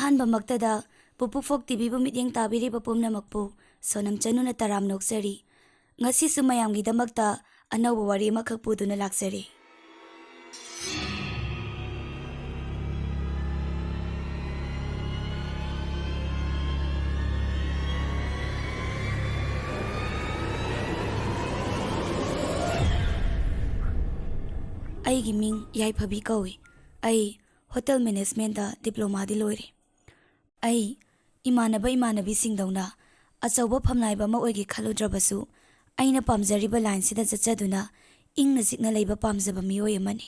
ꯑꯍꯥꯟꯕꯃꯛꯇꯗ ꯄꯨꯄꯨ ꯐꯣꯛ ꯇꯤꯚꯤꯕꯨ ꯃꯤꯠꯌꯦꯡ ꯇꯥꯕꯤꯔꯤꯕ ꯄꯨꯝꯅꯃꯛꯄꯨ ꯁꯣꯅꯝ ꯆꯅꯨꯅ ꯇꯔꯥꯝ ꯅꯣꯛꯆꯔꯤ꯫ ꯉꯁꯤꯁꯨ ꯃꯌꯥꯝꯒꯤꯗꯃꯛꯇ ꯑꯅꯧꯕ ꯋꯥꯔꯤ ꯑꯃꯈꯛ ꯄꯨꯗꯨꯅ ꯂꯥꯛꯆꯔꯤ꯫ ꯑꯩꯒꯤ ꯃꯤꯡ ꯌꯥꯏꯐꯕꯤ ꯀꯧꯏ꯫ ꯑꯩ ꯍꯣꯇꯦꯜ ꯃꯦꯅꯦꯖꯃꯦꯟꯇ ꯗꯤꯄ꯭ꯂꯣꯃꯥꯗꯤ ꯂꯣꯏꯔꯦ꯫ ꯑꯩ ꯏꯃꯥꯟꯅꯕꯤꯁꯤꯡꯗꯧꯅ ꯑꯆꯧꯕ ꯐꯝꯅꯥꯏꯕ ꯑꯃ ꯑꯣꯏꯒꯦ ꯈꯜꯂꯨꯗ꯭ꯔꯕꯁꯨ ꯑꯩꯅ ꯄꯥꯝꯖꯔꯤꯕ ꯂꯥꯏꯟꯁꯤꯗ ꯆꯠꯆꯗꯨꯅ ꯏꯪꯅ ꯆꯤꯛꯅ ꯂꯩꯕ ꯄꯥꯝꯖꯕ ꯃꯤꯑꯣꯏ ꯑꯃꯅꯤ꯫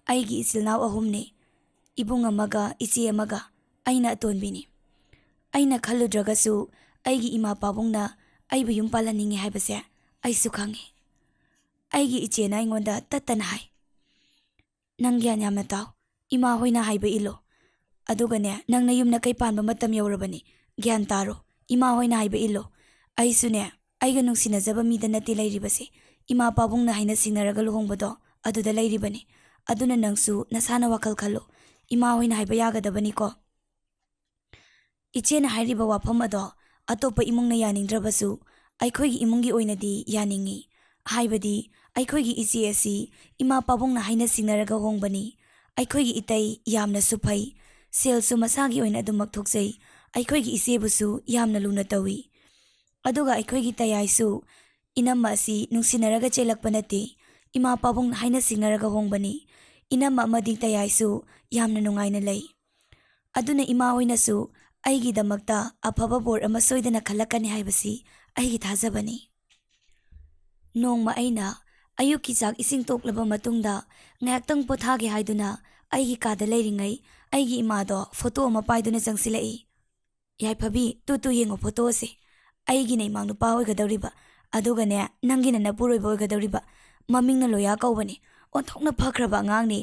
ꯑꯩꯒꯤ ꯏꯆꯤꯜ ꯏꯅꯥꯎ 3ꯅꯤ, ꯏꯕꯨꯡ ꯑꯃꯒ ꯏꯆꯦ ꯑꯃꯒ, ꯑꯩꯅ ꯑꯇꯣꯟꯕꯤꯅꯤ꯫ ꯑꯩꯅ ꯈꯜꯂꯨꯗ꯭ꯔꯒꯁꯨ ꯑꯩꯒꯤ ꯏꯃꯥ ꯄꯥꯕꯨꯡꯅ ꯑꯩꯕꯨ ꯌꯨꯝ ꯄꯥꯜꯍꯟꯅꯤꯡꯉꯤ ꯍꯥꯏꯕꯁꯦ ꯑꯩꯁꯨ ꯈꯪꯉꯤ꯫ ꯑꯩꯒꯤ ꯏꯆꯦꯅ ꯑꯩꯉꯣꯟꯗ ꯇꯠꯇꯅ ꯍꯥꯏ, "ꯅꯪ ꯒ꯭ꯌꯥꯟ ꯌꯥꯝꯅ ꯇꯥꯎ, ꯏꯃꯥ ꯍꯣꯏꯅ ꯍꯥꯏꯕ ꯏꯜꯂꯣ, ꯑꯗꯨꯒꯅꯦ ꯅꯪꯅ ꯌꯨꯝ ꯅꯀꯩ ꯄꯥꯟꯕ ꯃꯇꯝ ꯌꯧꯔꯕꯅꯤ, ꯒ꯭ꯌꯥꯟ ꯇꯥꯔꯣ, ꯏꯃꯥ ꯍꯣꯏꯅ ꯍꯥꯏꯕ ꯏꯜꯂꯣ꯫ ꯑꯩꯁꯨꯅꯦ ꯑꯩꯒ ꯅꯨꯡꯁꯤꯅꯖꯕ ꯃꯤꯗ ꯅꯠꯇꯦ ꯂꯩꯔꯤꯕꯁꯦ, ꯏꯃꯥ ꯄꯥꯕꯨꯡꯅ ꯍꯥꯏꯅ ꯁꯤꯡꯅꯔꯒ ꯂꯨꯍꯣꯡꯕꯗꯣ ꯑꯗꯨꯗ ꯂꯩꯔꯤꯕꯅꯤ꯫ ꯑꯗꯨꯅ ꯅꯪꯁꯨ ꯅꯁꯥꯅ ꯋꯥꯈꯜ ꯈꯜꯂꯣ, ꯏꯃꯥ ꯍꯣꯏꯅ ꯍꯥꯏꯕ ꯌꯥꯒꯗꯕꯅꯤꯀꯣ"꯫ ꯏꯆꯦꯅ ꯍꯥꯏꯔꯤꯕ ꯋꯥꯐꯝ ꯑꯗꯣ ꯑꯇꯣꯞꯄ ꯏꯃꯨꯡꯅ ꯌꯥꯅꯤꯡꯗ꯭ꯔꯕꯁꯨ ꯑꯩꯈꯣꯏꯒꯤ ꯏꯃꯨꯡꯒꯤ ꯑꯣꯏꯅꯗꯤ ꯌꯥꯅꯤꯡꯉꯤ꯫ ꯍꯥꯏꯕꯗꯤ ꯑꯩꯈꯣꯏꯒꯤ ꯏꯆꯦ ꯑꯁꯤ ꯏꯃꯥ ꯄꯥꯕꯨꯡꯅ ꯍꯥꯏꯅ ꯁꯤꯡꯅꯔꯒ ꯍꯣꯡꯕꯅꯤ꯫ ꯑꯩꯈꯣꯏꯒꯤ ꯏꯇꯩ ꯌꯥꯝꯅꯁꯨ ꯐꯩ, ꯁꯦꯜꯁꯨ ꯃꯁꯥꯒꯤ ꯑꯣꯏꯅ ꯑꯗꯨꯃꯛ ꯊꯣꯛꯆꯩ꯫ ꯑꯩꯈꯣꯏꯒꯤ ꯏꯆꯦꯕꯨꯁꯨ ꯌꯥꯝꯅ ꯂꯨꯅ ꯇꯧꯏ꯫ ꯑꯗꯨꯒ ꯑꯩꯈꯣꯏꯒꯤ ꯇꯌꯥꯏꯁꯨ ꯏꯅꯝꯃ ꯑꯁꯤ ꯅꯨꯡꯁꯤꯅꯔꯒ ꯆꯦꯜꯂꯛꯄ ꯅꯠꯇꯦ, ꯏꯃꯥ ꯄꯥꯕꯨꯡꯅ ꯍꯥꯏꯅ ꯁꯤꯡꯅꯔꯒ ꯍꯣꯡꯕꯅꯤ꯫ ꯏꯅꯝꯃ ꯑꯃꯗꯤ ꯇꯌꯥꯏꯁꯨ ꯌꯥꯝꯅ ꯅꯨꯡꯉꯥꯏꯅ ꯂꯩ꯫ ꯑꯗꯨꯅ ꯏꯃꯥ ꯍꯣꯏꯅꯁꯨ ꯑꯩꯒꯤꯗꯃꯛꯇ ꯑꯐꯕ ꯕꯣꯔ ꯑꯃ ꯁꯣꯏꯗꯅ ꯈꯜꯂꯛꯀꯅꯤ ꯍꯥꯏꯕꯁꯤ ꯑꯩꯒꯤ ꯊꯥꯖꯕꯅꯤ꯫ ꯅꯣꯡꯃ ꯑꯩꯅ ꯑꯌꯨꯛꯀꯤ ꯆꯥꯛ ꯏꯁꯤꯡ ꯇꯣꯛꯂꯕ ꯃꯇꯨꯡꯗ ꯉꯥꯏꯍꯥꯛꯇꯪ ꯄꯣꯊꯥꯒꯦ ꯍꯥꯏꯗꯨꯅ ꯑꯩꯒꯤ ꯀꯥꯗ ꯂꯩꯔꯤꯉꯩ ꯑꯩꯒꯤ ꯏꯃꯥꯗꯣ ꯐꯣꯇꯣ ꯑꯃ ꯄꯥꯏꯗꯨꯅ ꯆꯪꯁꯤꯜꯂꯛꯏ꯫ "ꯌꯥꯏꯐꯕꯤ, ꯇꯨ ꯌꯦꯡꯉꯣ ꯐꯣꯇꯣ ꯑꯁꯤ, ꯑꯩꯒꯤꯅ ꯏꯃꯥ ꯅꯨꯄꯥ ꯑꯣꯏꯒꯗꯧꯔꯤꯕ, ꯑꯗꯨꯒꯅꯦ ꯅꯪꯒꯤꯅ ꯅꯄꯨꯔꯣꯏꯕ ꯑꯣꯏꯒꯗꯧꯔꯤꯕ꯫ ꯃꯃꯤꯡꯅ ꯂꯣꯌꯥ ꯀꯧꯕꯅꯤ, ꯑꯣꯟꯊꯣꯛꯅ ꯐꯈ꯭ꯔꯕ ꯑꯉꯥꯡꯅꯤ,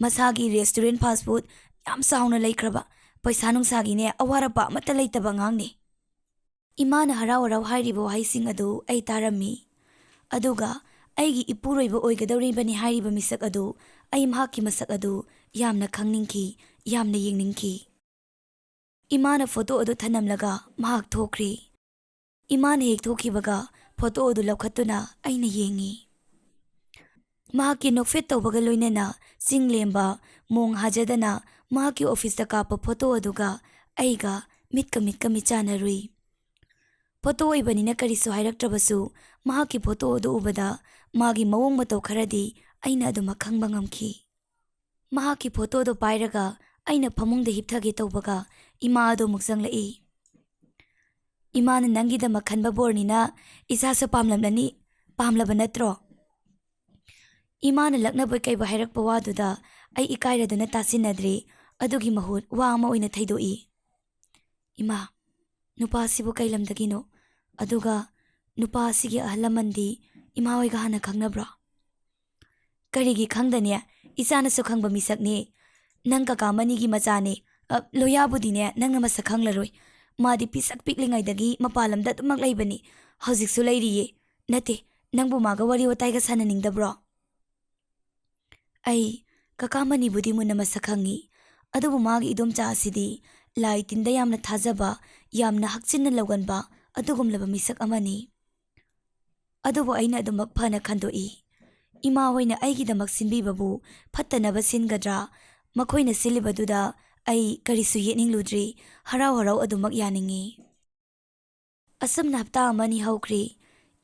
ꯃꯁꯥꯒꯤ ꯔꯦꯁꯇꯨꯔꯦꯟꯠ ꯐꯥꯁ ꯐꯨꯗ ꯌꯥꯝ ꯆꯥꯎꯅ ꯂꯩꯈ꯭ꯔꯕ, ꯄꯩꯁꯥ ꯅꯨꯡꯁꯥꯒꯤꯅꯦ ꯑꯋꯥꯠ ꯑꯄꯥ ꯑꯃꯠꯇ ꯂꯩꯇꯕ ꯑꯉꯥꯡꯅꯤ"꯫ ꯏꯃꯥꯅ ꯍꯔꯥꯎ ꯍꯔꯥꯎ ꯍꯥꯏꯔꯤꯕ ꯋꯥꯍꯩꯁꯤꯡ ꯑꯗꯨ ꯑꯩ ꯇꯥꯔꯝꯃꯤ꯫ ꯑꯗꯨꯒ ꯑꯩꯒꯤ ꯏꯄꯨꯔꯣꯏꯕ ꯑꯣꯏꯒꯗꯧꯔꯤꯕꯅꯤ ꯍꯥꯏꯔꯤꯕ ꯃꯤꯁꯛ ꯑꯗꯨ, ꯑꯩ ꯃꯍꯥꯛꯀꯤ ꯃꯁꯛ ꯑꯗꯨ ꯌꯥꯝꯅ ꯈꯪꯅꯤꯡꯈꯤ, ꯌꯥꯝꯅ ꯌꯦꯡꯅꯤꯡꯈꯤ꯫ ꯏꯃꯥꯅ ꯐꯣꯇꯣ ꯑꯗꯨ ꯊꯅꯝꯂꯒ ꯃꯍꯥꯛ ꯊꯣꯛꯈ꯭ꯔꯤ꯫ ꯏꯃꯥꯅ ꯍꯦꯛ ꯊꯣꯛꯈꯤꯕꯒ ꯐꯣꯇꯣ ꯑꯗꯨ ꯂꯧꯈꯠꯇꯨꯅ ꯑꯩꯅ ꯌꯦꯡꯉꯤ꯫ ꯃꯍꯥꯛꯀꯤ ꯅꯣꯛꯐꯦꯠ ꯇꯧꯕꯒ ꯂꯣꯏꯅꯅ ꯆꯤꯡ ꯂꯦꯝꯕ, ꯃꯣꯡ ꯍꯥꯖꯗꯅ ꯃꯍꯥꯛꯀꯤ ꯑꯣꯐꯤꯁꯇ ꯀꯥꯞꯄ ꯐꯣꯇꯣ ꯑꯗꯨꯒ ꯑꯩꯒ ꯃꯤꯠꯀ ꯃꯤꯠ ꯆꯥꯟꯅꯔꯨꯏ꯫ ꯐꯣꯇꯣ ꯑꯣꯏꯕꯅꯤꯅ ꯀꯔꯤꯁꯨ ꯍꯥꯏꯔꯛꯇ꯭ꯔꯕꯁꯨ ꯃꯍꯥꯛꯀꯤ ꯐꯣꯇꯣ ꯑꯗꯨ ꯎꯕꯗ ꯃꯥꯒꯤ ꯃꯑꯣꯡ ꯃꯇꯧ ꯈꯔꯗꯤ ꯑꯩꯅ ꯑꯗꯨꯃꯛ ꯈꯪꯕ ꯉꯝꯈꯤ꯫ ꯃꯍꯥꯛꯀꯤ ꯐꯣꯇꯣꯗꯣ ꯄꯥꯏꯔꯒ ꯑꯩꯅ ꯐꯃꯨꯡꯗ ꯍꯤꯞꯊꯒꯦ ꯇꯧꯕꯒ ꯏꯃꯥ ꯑꯗꯨ ꯑꯃꯨꯛ ꯆꯪꯂꯛꯏ꯫ "ꯏꯃꯥꯅ ꯅꯪꯒꯤꯗꯃꯛ ꯈꯟꯕ ꯕꯣꯔꯅꯤꯅ ꯏꯆꯥꯁꯨ ꯄꯥꯝꯂꯝꯂꯅꯤ, ꯄꯥꯝꯂꯕ ꯅꯠꯇ꯭ꯔꯣ"꯫ ꯏꯃꯥꯅ ꯂꯛꯅꯕꯣꯏ ꯀꯩꯕꯣꯏ ꯍꯥꯏꯔꯛꯄ ꯋꯥꯗꯨꯗ ꯑꯩ ꯏꯀꯥꯏꯔꯗꯨꯅ ꯇꯥꯁꯤꯟꯅꯗ꯭ꯔꯦ, ꯑꯗꯨꯒꯤ ꯃꯍꯨꯠ ꯋꯥ ꯑꯃ ꯑꯣꯏꯅ ꯊꯩꯗꯣꯛꯏ꯫ "ꯏꯃꯥ, ꯅꯨꯄꯥ ꯑꯁꯤꯕꯨ ꯀꯩ ꯂꯝꯗꯒꯤꯅꯣ? ꯑꯗꯨꯒ ꯅꯨꯄꯥ ꯑꯁꯤꯒꯤ ꯑꯍꯜ ꯂꯃꯟꯗꯤ ꯏꯃꯥ ꯍꯣꯏꯒ ꯍꯥꯟꯅ ꯈꯪꯅꯕ꯭ꯔꯣ"꯫ "ꯀꯔꯤꯒꯤ ꯈꯪꯗꯅꯤ, ꯏꯆꯥꯅꯁꯨ ꯈꯪꯕ ꯃꯤꯁꯛꯅꯤ, ꯅꯪ ꯀꯀꯥ ꯃꯅꯤꯒꯤ ꯃꯆꯥꯅꯤ꯫ ꯂꯣꯌꯥꯕꯨꯗꯤꯅꯦ ꯅꯪꯅ ꯃꯁꯛ ꯈꯪꯂꯔꯣꯏ, ꯃꯥꯗꯤ ꯄꯤꯁꯛ ꯄꯤꯛꯂꯤꯉꯩꯗꯒꯤ ꯃꯄꯥꯟ ꯂꯝꯗ ꯑꯗꯨꯃꯛ ꯂꯩꯕꯅꯤ, ꯍꯧꯖꯤꯛꯁꯨ ꯂꯩꯔꯤꯌꯦ꯫ ꯅꯠꯇꯦ, ꯅꯪꯕꯨ ꯃꯥꯒ ꯋꯥꯔꯤ ꯋꯥꯇꯥꯏꯒ ꯁꯥꯟꯅꯅꯤꯡꯗꯕ꯭ꯔꯣ"꯫ ꯑꯩ ꯀꯀꯥ ꯃꯅꯤꯕꯨꯗꯤ ꯃꯨꯟꯅ ꯃꯁꯛ ꯈꯪꯉꯤ, ꯑꯗꯨꯕꯨ ꯃꯥꯒꯤ ꯏꯗꯣꯝꯆꯥ ꯑꯁꯤꯗꯤ ꯂꯥꯏ ꯇꯤꯟꯗ ꯌꯥꯝꯅ ꯊꯥꯖꯕ, ꯌꯥꯝꯅ ꯍꯛꯆꯤꯟꯅ ꯂꯧꯒꯟꯕ ꯑꯗꯨꯒꯨꯝꯂꯕ ꯃꯤꯁꯛ ꯑꯃꯅꯤ꯫ ꯑꯗꯨꯕꯨ ꯑꯩꯅ ꯑꯗꯨꯃꯛ ꯐꯅ ꯈꯟꯗꯣꯛꯏ, ꯏꯃꯥ ꯍꯣꯏꯅ ꯑꯩꯒꯤꯗꯃꯛ ꯁꯤꯟꯕꯤꯕꯕꯨ ꯐꯠꯇꯅꯕ ꯁꯤꯟꯒꯗ꯭ꯔꯥ, ꯃꯈꯣꯏꯅ ꯁꯤꯜꯂꯤꯕꯗꯨꯗ ꯑꯩ ꯀꯔꯤꯁꯨ ꯌꯦꯠꯅꯤꯡꯂꯨꯗ꯭ꯔꯤ, ꯍꯔꯥꯎ ꯍꯔꯥꯎ ꯑꯗꯨꯃꯛ ꯌꯥꯅꯤꯡꯉꯤ꯫ ꯑꯁꯨꯝꯅ ꯍꯞꯇꯥ ꯑꯃꯅꯤ ꯍꯧꯈ꯭ꯔꯤ꯫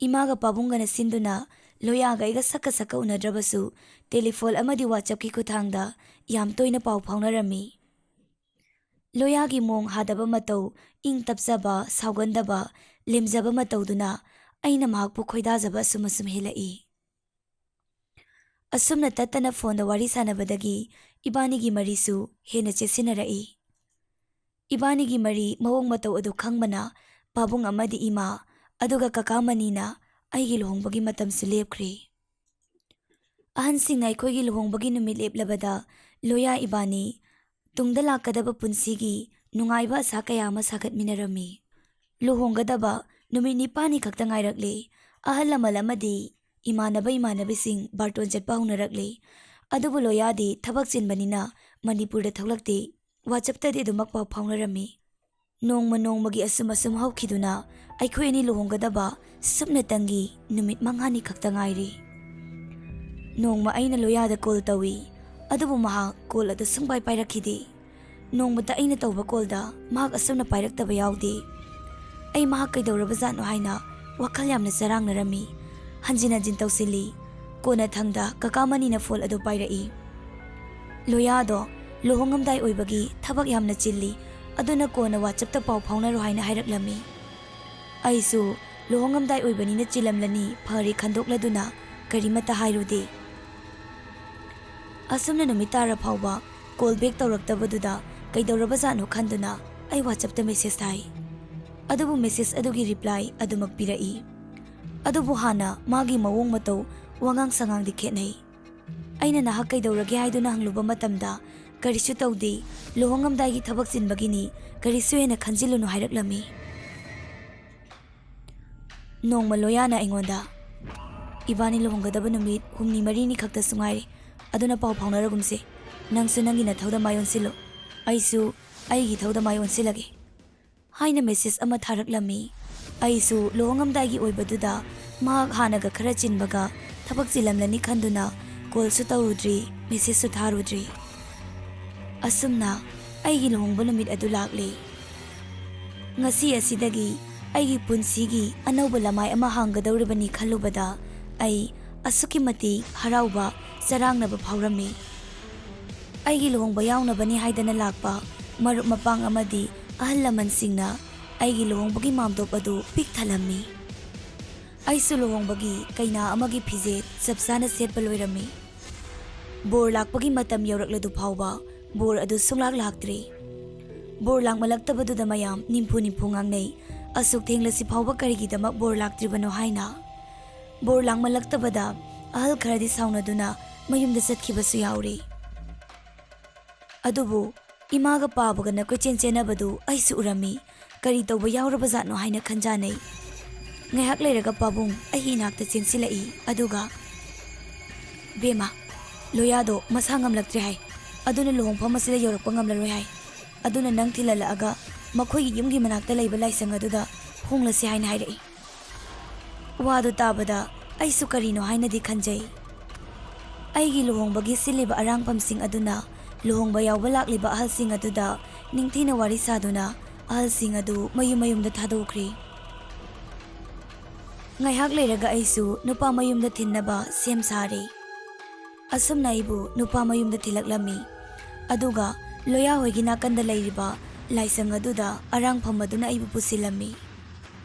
ꯏꯃꯥꯒ ꯄꯥꯕꯨꯡꯒꯅ ꯁꯤꯟꯗꯨꯅ ꯂꯣꯌꯥꯒ ꯑꯩꯒ ꯁꯛꯀ ꯎꯅꯗ꯭ꯔꯕꯁꯨ ꯇꯦꯂꯤꯐꯣꯟ ꯑꯃꯗꯤ ꯋꯥꯆꯞꯀꯤ ꯈꯨꯠꯊꯥꯡꯗ ꯌꯥꯝ ꯇꯣꯏꯅ ꯄꯥꯎ ꯐꯥꯎꯅꯔꯝꯃꯤ꯫ ꯂꯣꯌꯥꯒꯤ ꯃꯣꯡ ꯍꯥꯗꯕ ꯃꯇꯧ, ꯏꯪ ꯇꯞꯆꯕ, ꯁꯥꯎꯒꯟꯗꯕ, ꯂꯦꯝꯖꯕ ꯃꯇꯧꯗꯨꯅ ꯑꯩꯅ ꯃꯍꯥꯛꯄꯨ ꯈꯣꯏꯗꯥꯖꯕ ꯑꯁꯨꯝ ꯍꯦꯜꯂꯛꯏ꯫ ꯑꯁꯨꯝꯅ ꯇꯠꯇꯅ ꯐꯣꯟꯗ ꯋꯥꯔꯤ ꯁꯥꯟꯅꯕꯗꯒꯤ ꯏꯕꯥꯅꯤꯒꯤ ꯃꯔꯤꯁꯨ ꯍꯦꯟꯅ ꯆꯦꯠꯁꯤꯟꯅꯔꯛꯏ꯫ ꯏꯕꯥꯅꯤꯒꯤ ꯃꯔꯤ ꯃꯑꯣꯡ ꯃꯇꯧ ꯑꯗꯨ ꯈꯪꯕꯅ ꯄꯥꯕꯨꯡ ꯑꯃꯗꯤ ꯏꯃꯥ, ꯑꯗꯨꯒ ꯀꯀꯥ ꯃꯅꯤꯅ ꯑꯩꯒꯤ ꯂꯨꯍꯣꯡꯕꯒꯤ ꯃꯇꯝꯁꯨ ꯂꯦꯞꯈ꯭ꯔꯤ꯫ ꯑꯍꯟꯁꯤꯡꯅ ꯑꯩꯈꯣꯏꯒꯤ ꯂꯨꯍꯣꯡꯕꯒꯤ ꯅꯨꯃꯤꯠ ꯂꯦꯞꯂꯕꯗ ꯂꯣꯌꯥ ꯏꯕꯥꯅꯤ ꯇꯨꯡꯗ ꯂꯥꯛꯀꯗꯕ ꯄꯨꯟꯁꯤꯒꯤ ꯅꯨꯡꯉꯥꯏꯕ ꯑꯁꯥ ꯀꯌꯥ ꯑꯃ ꯁꯥꯒꯠꯃꯤꯟꯅꯔꯝꯃꯤ꯫ ꯂꯨꯍꯣꯡꯒꯗꯕ ꯅꯨꯃꯤꯠ 9ꯅꯤ ꯈꯛꯇ ꯉꯥꯏꯔꯛꯂꯤ꯫ ꯑꯍꯜ ꯂꯃꯟ ꯑꯃꯗꯤ ꯏꯃꯥꯟꯅꯕꯁꯤꯡ ꯕꯥꯔꯇꯣꯟ ꯆꯠꯄ ꯍꯧꯅꯔꯛꯂꯤ꯫ ꯑꯗꯨꯕꯨ ꯂꯣꯌꯥꯗꯤ ꯊꯕꯛ ꯆꯤꯟꯕꯅꯤꯅ ꯃꯅꯤꯄꯨꯔꯗ ꯊꯣꯛꯂꯛꯇꯦ꯫ WhatsAppꯇꯗꯤ ꯑꯗꯨꯃꯛ ꯄꯥꯎ ꯐꯥꯎꯅꯔꯝꯃꯤ꯫ ꯅꯣꯡꯃꯒꯤ ꯑꯁꯨꯝ ꯍꯧꯈꯤꯗꯨꯅ ꯑꯩꯈꯣꯏ ꯑꯅꯤ ꯂꯨꯍꯣꯡꯒꯗꯕ ꯁꯨꯞꯅꯇꯪꯒꯤ ꯅꯨꯃꯤꯠ 5ꯅꯤ ꯈꯛꯇ ꯉꯥꯏꯔꯤ꯫ ꯅꯣꯡꯃ ꯑꯩꯅ ꯂꯣꯌꯥꯗ ꯀꯣꯜ ꯇꯧꯏ, ꯑꯗꯨꯕꯨ ꯃꯍꯥꯛ ꯀꯣꯜ ꯑꯗꯨ ꯁꯨꯡꯄꯥꯏ ꯄꯥꯏꯔꯛꯈꯤꯗꯦ꯫ ꯅꯣꯡꯃꯇ ꯑꯩꯅ ꯇꯧꯕ ꯀꯣꯜꯗ ꯃꯍꯥꯛ ꯑꯁꯨꯝꯅ ꯄꯥꯏꯔꯛꯇꯕ ꯌꯥꯎꯗꯦ꯫ ꯑꯩ ꯃꯍꯥꯛ ꯀꯩꯗꯧꯔꯕꯖꯥꯠꯅꯣ ꯍꯥꯏꯅ ꯋꯥꯈꯜ ꯌꯥꯝꯅ ꯆꯔꯥꯡꯅꯔꯝꯃꯤ꯫ ꯍꯟꯖꯤꯟ ꯇꯧꯁꯤꯜꯂꯤ꯫ ꯀꯣꯟꯅꯊꯪꯗ ꯀꯀꯥ ꯃꯅꯤꯅ ꯐꯣꯟ ꯑꯗꯨ ꯄꯥꯏꯔꯛꯏ꯫ ꯂꯣꯌꯥꯗꯣ ꯂꯨꯍꯣꯡꯉꯝꯗꯥꯏ ꯑꯣꯏꯕꯒꯤ ꯊꯕꯛ ꯌꯥꯝꯅ ꯆꯤꯜꯂꯤ, ꯑꯗꯨꯅ ꯀꯣꯟꯅ WhatsAppꯇ ꯄꯥꯎ ꯐꯥꯎꯅꯔꯣ ꯍꯥꯏꯅ ꯍꯥꯏꯔꯛꯂꯝꯃꯤ꯫ ꯑꯩꯁꯨ ꯂꯨꯍꯣꯡꯉꯝꯗꯥꯏ ꯑꯣꯏꯕꯅꯤꯅ ꯆꯤꯜꯂꯝꯂꯅꯤ ꯐꯔꯦ ꯈꯟꯗꯣꯛꯂꯗꯨꯅ ꯀꯔꯤꯃꯠꯇ ꯍꯥꯏꯔꯨꯗꯦ꯫ ꯑꯁꯨꯝꯅ ꯅꯨꯃꯤꯠ ꯇꯥꯔ ꯐꯥꯎꯕ ꯀꯣꯜ ꯕꯦꯛ ꯇꯧꯔꯛꯇꯕꯗꯨꯗ ꯀꯩꯗꯧꯔꯕꯖꯥꯠꯅꯣ ꯈꯟꯗꯨꯅ ꯑꯩ WhatsAppꯇ ꯃꯦꯁꯦꯖ ꯊꯥꯏ꯫ ꯑꯗꯨꯕꯨ ꯃꯦꯁꯦꯖ ꯑꯗꯨꯒꯤ ꯔꯤꯄ꯭ꯂꯥꯏ ꯑꯗꯨꯃꯛ ꯄꯤꯔꯛꯏ꯫ ꯑꯗꯨꯕꯨ ꯍꯥꯟꯅ ꯃꯥꯒꯤ ꯃꯑꯣꯡ ꯃꯇꯧ ꯋꯥꯉꯥꯡ ꯁꯉꯥꯡꯗꯤ ꯈꯦꯠꯅꯩ꯫ ꯑꯩꯅ ꯅꯍꯥꯛ ꯀꯩꯗꯧꯔꯒꯦ ꯍꯥꯏꯗꯨꯅ ꯍꯪꯂꯨꯕ ꯃꯇꯝꯗ ꯀꯔꯤꯁꯨ ꯇꯧꯗꯦ, ꯂꯨꯍꯣꯡꯉꯝꯗꯥꯏꯒꯤ ꯊꯕꯛ ꯆꯤꯟꯕꯒꯤꯅꯤ, ꯀꯔꯤꯁꯨ ꯍꯦꯟꯅ ꯈꯟꯖꯤꯜꯂꯨꯅꯨ ꯍꯥꯏꯔꯛꯂꯝꯃꯤ꯫ ꯅꯣꯡꯃ ꯂꯣꯌꯥꯅ ꯑꯩꯉꯣꯟꯗ, ꯏꯕꯥꯅꯤ ꯂꯨꯍꯣꯡꯒꯗꯕ ꯅꯨꯃꯤꯠ 3-4ꯅꯤ ꯈꯛꯇꯁꯨ ꯉꯥꯏꯔꯦ, ꯑꯗꯨꯅ ꯄꯥꯎ ꯐꯥꯎꯅꯔꯒꯨꯝꯁꯦ꯫ ꯅꯪꯁꯨ ꯅꯪꯒꯤ ꯅꯊꯧꯗ ꯃꯥꯏ ꯑꯣꯟꯁꯤꯜꯂꯨ, ꯑꯩꯁꯨ ꯑꯩꯒꯤ ꯏꯊꯧꯗ ꯃꯥꯏ ꯑꯣꯟꯁꯤꯜꯂꯒꯦ ꯍꯥꯏꯅ ꯃꯦꯁꯦꯖ ꯑꯃ ꯊꯥꯔꯛꯂꯝꯃꯤ꯫ ꯑꯩꯁꯨ ꯂꯨꯍꯣꯡꯉꯝꯗꯥꯏꯒꯤ ꯑꯣꯏꯕꯗꯨꯗ ꯃꯍꯥꯛ ꯍꯥꯟꯅꯒ ꯈꯔ ꯆꯤꯟꯕꯒ ꯊꯕꯛ ꯆꯤꯜꯂꯝꯂꯅꯤ ꯈꯟꯗꯨꯅ ꯀꯣꯜꯁꯨ ꯇꯧꯔꯨꯗ꯭ꯔꯤ, ꯃꯦꯁꯦꯖꯁꯨ ꯊꯥꯔꯨꯗ꯭ꯔꯤ꯫ ꯑꯁꯨꯝꯅ ꯑꯩꯒꯤ ꯂꯨꯍꯣꯡꯕ ꯅꯨꯃꯤꯠ ꯑꯗꯨ ꯂꯥꯛꯂꯦ꯫ ꯉꯁꯤ ꯑꯁꯤꯗꯒꯤ ꯑꯩꯒꯤ ꯄꯨꯟꯁꯤꯒꯤ ꯑꯅꯧꯕ ꯂꯃꯥꯏ ꯑꯃ ꯍꯥꯡꯒꯗꯧꯔꯤꯕꯅꯤ ꯈꯜꯂꯨꯕꯗ ꯑꯩ ꯑꯁꯨꯛꯀꯤ ꯃꯇꯤꯛ ꯍꯔꯥꯎꯕ, ꯆꯔꯥꯡꯅꯕ ꯐꯥꯎꯔꯝꯃꯤ꯫ ꯑꯩꯒꯤ ꯂꯨꯍꯣꯡꯕ ꯌꯥꯎꯅꯕꯅꯤ ꯍꯥꯏꯗꯅ ꯂꯥꯛꯄ ꯃꯔꯨꯞ ꯃꯄꯥꯡ ꯑꯃꯗꯤ ꯑꯍꯜ ꯂꯃꯟꯁꯤꯡꯅ ꯑꯩꯒꯤ ꯂꯨꯍꯣꯡꯕꯒꯤ ꯃꯥꯝꯗꯣꯞ ꯑꯗꯨ ꯄꯤꯛ ꯊꯜꯂꯝꯃꯤ꯫ ꯑꯩꯁꯨ ꯂꯨꯍꯣꯡꯕꯒꯤ ꯀꯩꯅꯥ ꯑꯃꯒꯤ ꯐꯤꯖꯦꯠ ꯆꯞ ꯆꯥꯅ ꯁꯦꯠꯄ ꯂꯣꯏꯔꯝꯃꯤ꯫ ꯕꯣꯔ ꯂꯥꯛꯄꯒꯤ ꯃꯇꯝ ꯌꯧꯔꯛꯂꯗꯨ ꯐꯥꯎꯕ ꯕꯣꯔ ꯑꯗꯨ ꯁꯨꯡꯂꯥꯛ ꯂꯥꯛꯇ꯭ꯔꯤ꯫ ꯕꯣꯔ ꯂꯥꯛꯃꯜꯂꯛꯇꯕꯗꯨꯗ ꯃꯌꯥꯝ ꯅꯤꯝꯐꯨ ꯉꯥꯡꯅꯩ, ꯑꯁꯨꯛ ꯊꯦꯡꯂꯁꯤ ꯐꯥꯎꯕ ꯀꯔꯤꯒꯤꯗꯃꯛ ꯕꯣꯔ ꯂꯥꯛꯇ꯭ꯔꯤꯕꯅꯣ ꯍꯥꯏꯅ꯫ ꯕꯣꯔ ꯂꯥꯛꯃꯜꯂꯛꯇꯕꯗ ꯑꯍꯜ ꯈꯔꯗꯤ ꯁꯥꯎꯅꯗꯨꯅ ꯃꯌꯨꯝꯗ ꯆꯠꯈꯤꯕꯁꯨ ꯌꯥꯎꯔꯤ꯫ ꯑꯗꯨꯕꯨ ꯏꯃꯥꯒ ꯄꯥꯕꯒꯅ ꯀꯣꯏꯆꯦꯟ ꯆꯦꯟꯅꯕꯗꯨ ꯑꯩꯁꯨ ꯎꯔꯝꯃꯤ꯫ ꯀꯔꯤ ꯇꯧꯕ ꯌꯥꯎꯔꯕꯖꯥꯠꯅꯣ ꯍꯥꯏꯅ ꯈꯟꯖꯥꯅꯩ꯫ ꯉꯥꯏꯍꯥꯛ ꯂꯩꯔꯒ ꯄꯥꯕꯨꯡ ꯑꯩꯒꯤ ꯏꯅꯥꯛꯇ ꯆꯦꯟꯁꯤꯜꯂꯛꯏ, ꯑꯗꯨꯒ "ꯕꯦꯝꯃ, ꯂꯣꯌꯥꯗꯣ ꯃꯁꯥ ꯉꯝꯂꯛꯇ꯭ꯔꯦ ꯍꯥꯏ, ꯑꯗꯨꯅ ꯂꯨꯍꯣꯡꯐꯝ ꯑꯁꯤꯗ ꯌꯧꯔꯛꯄ ꯉꯝꯂꯔꯣꯏ ꯍꯥꯏ, ꯑꯗꯨꯅ ꯅꯪ ꯊꯤꯜꯍꯜꯂꯛꯑꯒ ꯃꯈꯣꯏꯒꯤ ꯌꯨꯝꯒꯤ ꯃꯅꯥꯛꯇ ꯂꯩꯕ ꯂꯥꯏꯁꯪ ꯑꯗꯨꯗ ꯍꯣꯡꯂꯁꯤ ꯍꯥꯏꯅ ꯍꯥꯏꯔꯛꯏ"꯫ ꯋꯥꯗꯨ ꯇꯥꯕꯗ ꯑꯩꯁꯨ ꯀꯔꯤꯅꯣ ꯍꯥꯏꯅꯗꯤ ꯈꯟꯖꯩ꯫ ꯑꯩꯒꯤ ꯂꯨꯍꯣꯡꯕꯒꯤ ꯁꯤꯜꯂꯤꯕ ꯑꯔꯥꯡꯐꯝꯁꯤꯡ ꯑꯗꯨꯅ ꯂꯨꯍꯣꯡꯕ ꯌꯥꯎꯕ ꯂꯥꯛꯂꯤꯕ ꯑꯍꯜꯁꯤꯡ ꯑꯗꯨꯗ ꯅꯤꯡꯊꯤꯅ ꯋꯥꯔꯤ ꯁꯥꯗꯨꯅ ꯑꯍꯜꯁꯤꯡ ꯑꯗꯨ ꯃꯌꯨꯝꯗ ꯊꯥꯗꯣꯛꯈ꯭ꯔꯤ꯫ ꯉꯥꯏꯍꯥꯛ ꯂꯩꯔꯒ ꯑꯩꯁꯨ ꯅꯨꯄꯥ ꯃꯌꯨꯝꯗ ꯊꯤꯟꯅꯕ ꯁꯦꯝ ꯁꯥꯔꯦ꯫ ꯑꯁꯨꯝꯅ ꯑꯩꯕꯨ ꯅꯨꯄꯥ ꯃꯌꯨꯝꯗ ꯊꯤꯜꯂꯛꯂꯝꯃꯤ, ꯑꯗꯨꯒ ꯂꯣꯌꯥ ꯍꯣꯏꯒꯤ ꯅꯥꯀꯟꯗ ꯂꯩꯔꯤꯕ ꯂꯥꯏꯁꯪ ꯑꯗꯨꯗ ꯑꯔꯥꯡꯐꯝ ꯑꯗꯨꯅ ꯑꯩꯕꯨ ꯄꯨꯁꯤꯜꯂꯝꯃꯤ꯫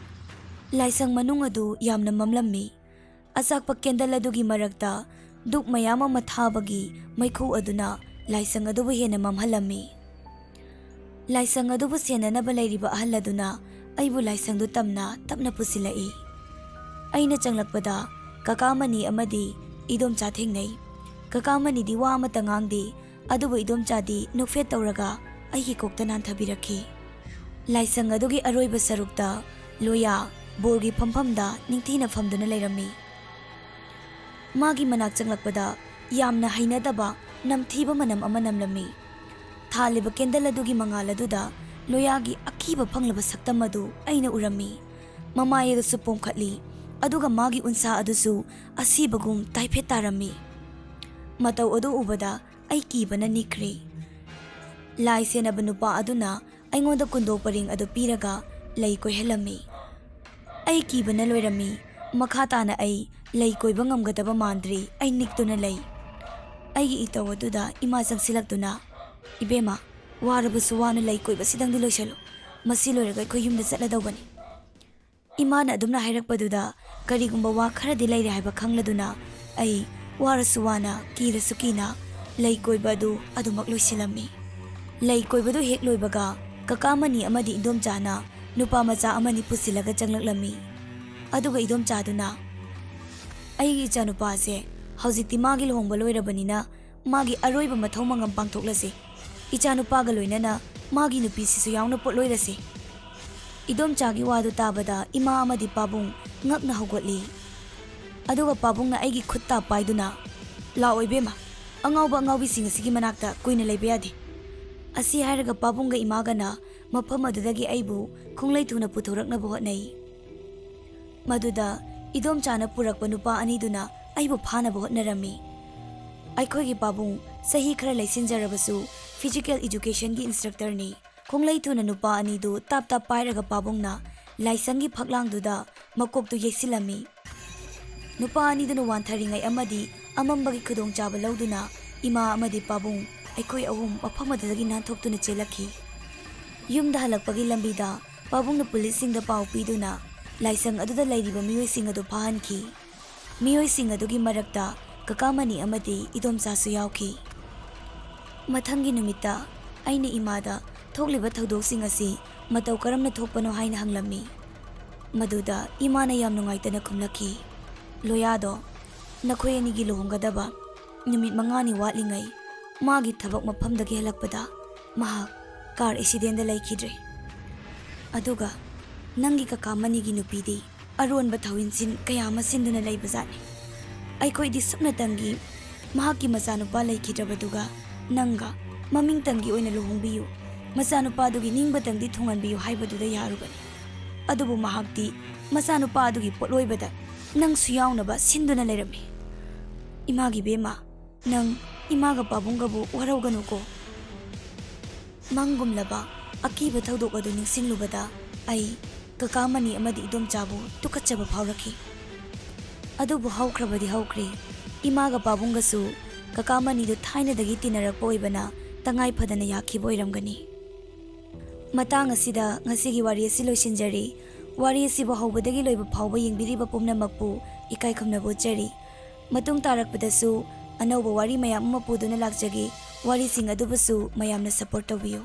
ꯂꯥꯏꯁꯪ ꯃꯅꯨꯡ ꯑꯗꯨ ꯌꯥꯝꯅ ꯃꯝꯂꯝꯃꯤ꯫ ꯑꯆꯥꯛꯄ ꯀꯦꯟꯗꯜ ꯑꯗꯨꯒꯤ ꯃꯔꯛꯇ ꯙꯨꯞ ꯃꯌꯥꯝ ꯑꯃ ꯊꯥꯕꯒꯤ ꯃꯩꯈꯨ ꯑꯗꯨꯅ ꯂꯥꯏꯁꯪ ꯑꯗꯨꯕꯨ ꯍꯦꯟꯅ ꯃꯝꯍꯜꯂꯝꯃꯤ꯫ ꯂꯥꯏꯁꯪ ꯑꯗꯨꯕꯨ ꯁꯦꯟꯅꯅꯕ ꯂꯩꯔꯤꯕ ꯑꯍꯜ ꯑꯗꯨꯅ ꯑꯩꯕꯨ ꯂꯥꯏꯁꯪꯗꯨ ꯇꯞꯅ ꯄꯨꯁꯤꯜꯂꯛꯏ꯫ ꯑꯩꯅ ꯆꯪꯂꯛꯄꯗ ꯀꯀꯥ ꯃꯅꯤ ꯑꯃꯗꯤ ꯏꯗꯣꯝꯆꯥ ꯊꯦꯡꯅꯩ꯫ ꯀꯀꯥ ꯃꯅꯤꯗꯤ ꯋꯥ ꯑꯃꯠꯇ ꯉꯥꯡꯗꯦ, ꯑꯗꯨꯕꯨ ꯏꯗꯣꯝꯆꯥꯗꯤ ꯅꯣꯛꯐꯦꯠ ꯇꯧꯔꯒ ꯑꯩꯒꯤ ꯀꯣꯛꯇ ꯅꯥꯟꯊꯕꯤꯔꯛꯈꯤ꯫ ꯂꯥꯏꯁꯪ ꯑꯗꯨꯒꯤ ꯑꯔꯣꯏꯕ ꯁꯔꯨꯛꯇ ꯂꯣꯌꯥ ꯕꯣꯔꯒꯤ ꯐꯝꯐꯝꯗ ꯅꯤꯡꯊꯤꯅ ꯐꯝꯗꯨꯅ ꯂꯩꯔꯝꯃꯤ꯫ ꯃꯥꯒꯤ ꯃꯅꯥꯛ ꯆꯪꯂꯛꯄꯗ ꯌꯥꯝꯅ ꯍꯩꯅꯗꯕ, ꯅꯝꯊꯤꯕ ꯃꯅꯝ ꯑꯃ ꯅꯝꯂꯝꯃꯤ꯫ ꯊꯥꯜꯂꯤꯕ ꯀꯦꯟꯗꯜ ꯑꯗꯨꯒꯤ ꯃꯉꯥꯜ ꯑꯗꯨꯗ ꯂꯣꯌꯥꯒꯤ ꯑꯀꯤꯕ ꯐꯪꯂꯕ ꯁꯛꯇꯝ ꯑꯗꯨ ꯑꯩꯅ ꯎꯔꯝꯃꯤ꯫ ꯃꯃꯥꯏ ꯑꯗꯨꯁꯨ ꯄꯣꯝꯈꯠꯂꯤ, ꯑꯗꯨꯒ ꯃꯥꯒꯤ ꯎꯟꯁꯥ ꯑꯗꯨꯁꯨ ꯑꯁꯤꯕꯒꯨꯝ ꯇꯥꯏꯐꯦꯠ ꯇꯥꯔꯝꯃꯤ꯫ ꯃꯇꯧ ꯑꯗꯨ ꯎꯕꯗ ꯑꯩ ꯀꯤꯕꯅ ꯅꯤꯛꯈ꯭ꯔꯦ꯫ ꯂꯥꯏ ꯁꯦꯟꯅꯕ ꯅꯨꯄꯥ ꯑꯗꯨꯅ ꯑꯩꯉꯣꯟꯗ ꯀꯨꯟꯗꯣ ꯄꯔꯦꯡ ꯑꯗꯨ ꯄꯤꯔꯒ ꯂꯩ ꯀꯣꯏꯍꯜꯂꯝꯃꯤ꯫ ꯑꯩ ꯀꯤꯕꯅ ꯂꯣꯏꯔꯝꯃꯤ꯫ ꯃꯈꯥ ꯇꯥꯅ ꯑꯩ ꯂꯩ ꯀꯣꯏꯕ ꯉꯝꯒꯗꯕ ꯃꯥꯟꯗ꯭ꯔꯤ꯫ ꯑꯩ ꯅꯤꯛꯇꯨꯅ ꯂꯩ꯫ ꯑꯩꯒꯤ ꯏꯇꯧ ꯑꯗꯨꯗ ꯏꯃꯥ ꯆꯪꯁꯤꯜꯂꯛꯇꯨꯅ, "ꯏꯕꯦꯝꯃ, ꯋꯥꯔꯕꯁꯨ ꯋꯥꯅ ꯂꯩ ꯀꯣꯏꯕꯁꯤꯗꯪꯗꯤ ꯂꯣꯏꯁꯜꯂꯨ, ꯃꯁꯤ ꯂꯣꯏꯔꯒ ꯑꯩꯈꯣꯏ ꯌꯨꯝꯗ ꯆꯠꯂꯗꯧꯕꯅꯤ"꯫ ꯏꯃꯥꯅ ꯑꯗꯨꯝꯅ ꯍꯥꯏꯔꯛꯄꯗꯨꯗ ꯀꯔꯤꯒꯨꯝꯕ ꯋꯥ ꯈꯔꯗꯤ ꯂꯩꯔꯦ ꯍꯥꯏꯕ ꯈꯪꯂꯗꯨꯅ ꯑꯩ ꯋꯥꯔꯁꯨ ꯋꯥꯅ ꯀꯤꯔꯁꯨ ꯀꯤꯅ ꯂꯩ ꯀꯣꯏꯕ ꯑꯗꯨ ꯑꯗꯨꯃꯛ ꯂꯣꯏꯁꯤꯜꯂꯝꯃꯤ꯫ ꯂꯩ ꯀꯣꯏꯕꯗꯨ ꯍꯦꯛ ꯂꯣꯏꯕꯒ ꯀꯀꯥ ꯃꯅꯤ ꯑꯃꯗꯤ ꯏꯗꯣꯝꯆꯥꯅ ꯅꯨꯄꯥ ꯃꯆꯥ ꯑꯃꯅꯤ ꯄꯨꯁꯤꯜꯂꯒ ꯆꯪꯂꯛꯂꯝꯃꯤ꯫ ꯑꯗꯨꯒ ꯏꯗꯣꯝꯆꯥꯗꯨꯅ, "ꯑꯩꯒꯤ ꯏꯆꯥꯅꯨꯄꯥꯁꯦ ꯍꯧꯖꯤꯛꯇꯤ ꯃꯥꯒꯤ ꯂꯨꯍꯣꯡꯕ ꯂꯣꯏꯔꯕꯅꯤꯅ ꯃꯥꯒꯤ ꯑꯔꯣꯏꯕ ꯃꯊꯧ ꯃꯉꯝ ꯄꯥꯡꯊꯣꯛꯂꯁꯤ, ꯏꯆꯥꯅꯨꯄꯥꯒ ꯂꯣꯏꯅꯅ ꯃꯥꯒꯤ ꯅꯨꯄꯤꯁꯤꯁꯨ ꯌꯥꯎꯅ ꯄꯣꯠꯂꯣꯏꯔꯁꯤ"꯫ ꯏꯗꯣꯝꯆꯥꯒꯤ ꯋꯥꯗꯨ ꯇꯥꯕꯗ ꯏꯃꯥ ꯑꯃꯗꯤ ꯄꯥꯕꯨꯡ ꯉꯛꯅ ꯍꯧꯒꯠꯂꯤ꯫ ꯑꯗꯨꯒ ꯄꯥꯕꯨꯡꯅ ꯑꯩꯒꯤ ꯈꯨꯠꯇ ꯄꯥꯏꯗꯨꯅ, "ꯂꯥꯛꯑꯣ ꯏꯕꯦꯝꯃ, ꯑꯉꯥꯎꯕ ꯑꯉꯥꯎꯕꯤꯁꯤꯡ ꯑꯁꯤꯒꯤ ꯃꯅꯥꯛꯇ ꯀꯨꯏꯅ ꯂꯩꯕ ꯌꯥꯗꯦ"꯫ ꯑꯁꯤ ꯍꯥꯏꯔꯒ ꯄꯥꯕꯨꯡꯒ ꯏꯃꯥꯒꯅ ꯃꯐꯝ ꯑꯗꯨꯗꯒꯤ ꯑꯩꯕꯨ ꯈꯣꯡꯂꯩ ꯊꯨꯅ ꯄꯨꯊꯣꯔꯛꯅꯕ ꯍꯣꯠꯅꯩ꯫ ꯃꯗꯨꯗ ꯏꯗꯣꯝꯆꯥꯅ ꯄꯨꯔꯛꯄ ꯅꯨꯄꯥ ꯑꯅꯤꯗꯨꯅ ꯑꯩꯕꯨ ꯐꯥꯅꯕ ꯍꯣꯠꯅꯔꯝꯃꯤ꯫ ꯑꯩꯈꯣꯏꯒꯤ ꯄꯥꯕꯨꯡ ꯆꯍꯤ ꯈꯔ ꯂꯩꯁꯤꯟꯖꯔꯕꯁꯨ ꯐꯤꯖꯤꯀꯦꯜ ꯏꯗꯨꯀꯦꯁꯟꯒꯤ ꯏꯟꯁꯇ꯭ꯔꯛꯇꯔꯅꯤ꯫ ꯈꯣꯡꯂꯩ ꯊꯨꯅ ꯅꯨꯄꯥ ꯑꯅꯤꯗꯨ ꯇꯥꯞ ꯇꯥꯞ ꯄꯥꯏꯔꯒ ꯄꯥꯕꯨꯡꯅ ꯂꯥꯏꯁꯪꯒꯤ ꯐꯛꯂꯥꯡꯗꯨꯗ ꯃꯀꯣꯛꯇꯨ ꯌꯩꯁꯤꯜꯂꯝꯃꯤ꯫ ꯅꯨꯄꯥ ꯑꯅꯤꯗꯨꯅ ꯋꯥꯟꯊꯔꯤꯉꯩ ꯑꯃꯗꯤ ꯑꯃꯝꯕꯒꯤ ꯈꯨꯗꯣꯡꯆꯥꯕ ꯂꯧꯗꯨꯅ ꯏꯃꯥ ꯑꯃꯗꯤ ꯄꯥꯕꯨꯡ ꯑꯩꯈꯣꯏ ꯑꯍꯨꯝ ꯃꯐꯝ ꯑꯗꯨꯗꯒꯤ ꯅꯥꯟꯊꯣꯛꯇꯨꯅ ꯆꯦꯜꯂꯛꯈꯤ꯫ ꯌꯨꯝꯗ ꯍꯜꯂꯛꯄꯒꯤ ꯂꯝꯕꯤꯗ ꯄꯥꯕꯨꯡꯅ ꯄꯨꯂꯤꯁꯁꯤꯡꯗ ꯄꯥꯎ ꯄꯤꯗꯨꯅ ꯂꯥꯏꯁꯪ ꯑꯗꯨꯗ ꯂꯩꯔꯤꯕ ꯃꯤꯑꯣꯏꯁꯤꯡ ꯑꯗꯨ ꯐꯥꯍꯟꯈꯤ꯫ ꯃꯤꯑꯣꯏꯁꯤꯡ ꯑꯗꯨꯒꯤ ꯃꯔꯛꯇ ꯀꯀꯥ ꯃꯅꯤ ꯑꯃꯗꯤ ꯏꯗꯣꯝꯆꯥꯁꯨ ꯌꯥꯎꯈꯤ꯫ ꯃꯊꯪꯒꯤ ꯅꯨꯃꯤꯠꯇ ꯑꯩꯅ ꯏꯃꯥꯗ ꯊꯣꯛꯂꯤꯕ ꯊꯧꯗꯣꯛꯁꯤꯡ ꯑꯁꯤ ꯃꯇꯧ ꯀꯔꯝꯅ ꯊꯣꯛꯄꯅꯣ ꯍꯥꯏꯅ ꯍꯪꯂꯝꯃꯤ꯫ ꯃꯗꯨꯗ ꯏꯃꯥꯅ ꯌꯥꯝ ꯅꯨꯡꯉꯥꯏꯇꯅ ꯈꯨꯝꯂꯛꯈꯤ, "ꯂꯣꯌꯥꯗꯣ, ꯅꯈꯣꯏ ꯑꯅꯤꯒꯤ ꯂꯨꯍꯣꯡꯒꯗꯕ ꯅꯨꯃꯤꯠ 5ꯅꯤ ꯋꯥꯠꯂꯤꯉꯩ ꯃꯥꯒꯤ ꯊꯕꯛ ꯃꯐꯝꯗꯒꯤ ꯍꯜꯂꯛꯄꯗ ꯃꯍꯥꯛ ꯀꯥꯔ ꯑꯦꯛꯁꯤꯗꯦꯟꯗ ꯂꯩꯈꯤꯗ꯭ꯔꯦ꯫ ꯑꯗꯨꯒ ꯅꯪꯒꯤ ꯀꯀꯥ ꯃꯅꯤꯒꯤ ꯅꯨꯄꯤꯗꯤ ꯑꯔꯣꯟꯕ ꯊꯧꯏꯟꯁꯤꯟ ꯀꯌా ꯑꯃ ꯁꯤꯟꯗꯨꯅ ꯂꯩꯕꯖꯥꯠꯅꯤ꯫ ꯑꯩꯈꯣꯏꯗꯤ ꯁꯨꯞꯅꯇꯪꯒꯤ ꯃꯍꯥꯛꯀꯤ ꯃꯆꯥꯅꯨꯄꯥ ꯂꯩꯈꯤꯗ꯭ꯔꯕꯗꯨꯒ ꯅꯪꯒ ꯃꯃꯤꯡꯇꯪꯒꯤ ꯑꯣꯏꯅ ꯂꯨꯍꯣꯡꯕꯤꯌꯨ, ꯃꯆꯥꯅꯨꯄꯥꯗꯨꯒꯤ ꯅꯤꯡꯕꯇꯪꯗꯤ ꯊꯨꯡꯍꯟꯕꯤꯌꯨ ꯍꯥꯏꯕꯗꯨꯗ ꯌꯥꯔꯨꯕꯅꯤ꯫ ꯑꯗꯨꯕꯨ ꯃꯍꯥꯛꯇꯤ ꯃꯆꯥꯅꯨꯄꯥ ꯑꯗꯨꯒꯤ ꯄꯣꯠꯂꯣꯏꯕꯗ ꯅꯪꯁꯨ ꯌꯥꯎꯅꯕ ꯁꯤꯟꯗꯨꯅ ꯂꯩꯔꯝꯃꯤ꯫ ꯏꯃꯥꯒꯤ ꯕꯦꯝꯃ, ꯅꯪ ꯏꯃꯥꯒ ꯄꯥꯕꯨꯡꯒꯕꯨ ꯋꯥꯔꯧꯒꯅꯨꯀꯣ"꯫ ꯃꯪꯒꯨꯝꯂꯕ ꯑꯀꯤꯕ ꯊꯧꯗꯣꯛ ꯑꯗꯨ ꯅꯤꯡꯁꯤꯡꯂꯨꯕꯗ ꯑꯩ ꯀꯀꯥ ꯃꯅꯤ ꯑꯃꯗꯤ ꯏꯗꯣꯝꯆꯥꯕꯨ ꯇꯨꯀꯠꯆꯕ ꯐꯥꯎꯔꯛꯈꯤ꯫ ꯑꯗꯨꯕꯨ ꯍꯧꯈ꯭ꯔꯕꯗꯤ ꯍꯧꯈ꯭ꯔꯦ꯫ ꯏꯃꯥꯒ ꯄꯥꯕꯨꯡꯒꯁꯨ ꯀꯀꯥ ꯃꯅꯤꯗꯨ ꯊꯥꯏꯅꯗꯒꯤ ꯇꯤꯟꯅꯔꯛꯄ ꯑꯣꯏꯕꯅ ꯇꯉꯥꯏ ꯐꯗꯅ ꯌꯥꯈꯤꯕ ꯑꯣꯏꯔꯝꯒꯅꯤ꯫ ꯃꯇꯥꯡ ꯑꯁꯤꯗ ꯉꯁꯤꯒꯤ ꯋꯥꯔꯤ ꯑꯁꯤ ꯂꯣꯏꯁꯤꯟꯖꯔꯤ꯫ ꯋꯥꯔꯤ ꯑꯁꯤꯕꯨ ꯍꯧꯕꯗꯒꯤ ꯂꯣꯏꯕ ꯐꯥꯎꯕ ꯌꯦꯡꯕꯤꯔꯤꯕ ꯄꯨꯝꯅꯃꯛꯄꯨ ꯏꯀꯥꯏ ꯈꯨꯝꯅꯕ ꯎꯠꯆꯔꯤ꯫ ꯃꯇꯨꯡ ꯇꯥꯔꯛꯄꯗꯁꯨ ꯑꯅꯧꯕ ꯋꯥꯔꯤ ꯃꯌꯥꯝ ꯑꯃ ꯄꯨꯗꯨꯅ ꯂꯥꯛꯆꯒꯦ꯫ ꯋꯥꯔꯤꯁꯤꯡ ꯑꯗꯨꯕꯨꯁꯨ ꯃꯌꯥꯝꯅ ꯁꯄꯣꯔꯠ ꯇꯧꯕꯤꯌꯨ꯫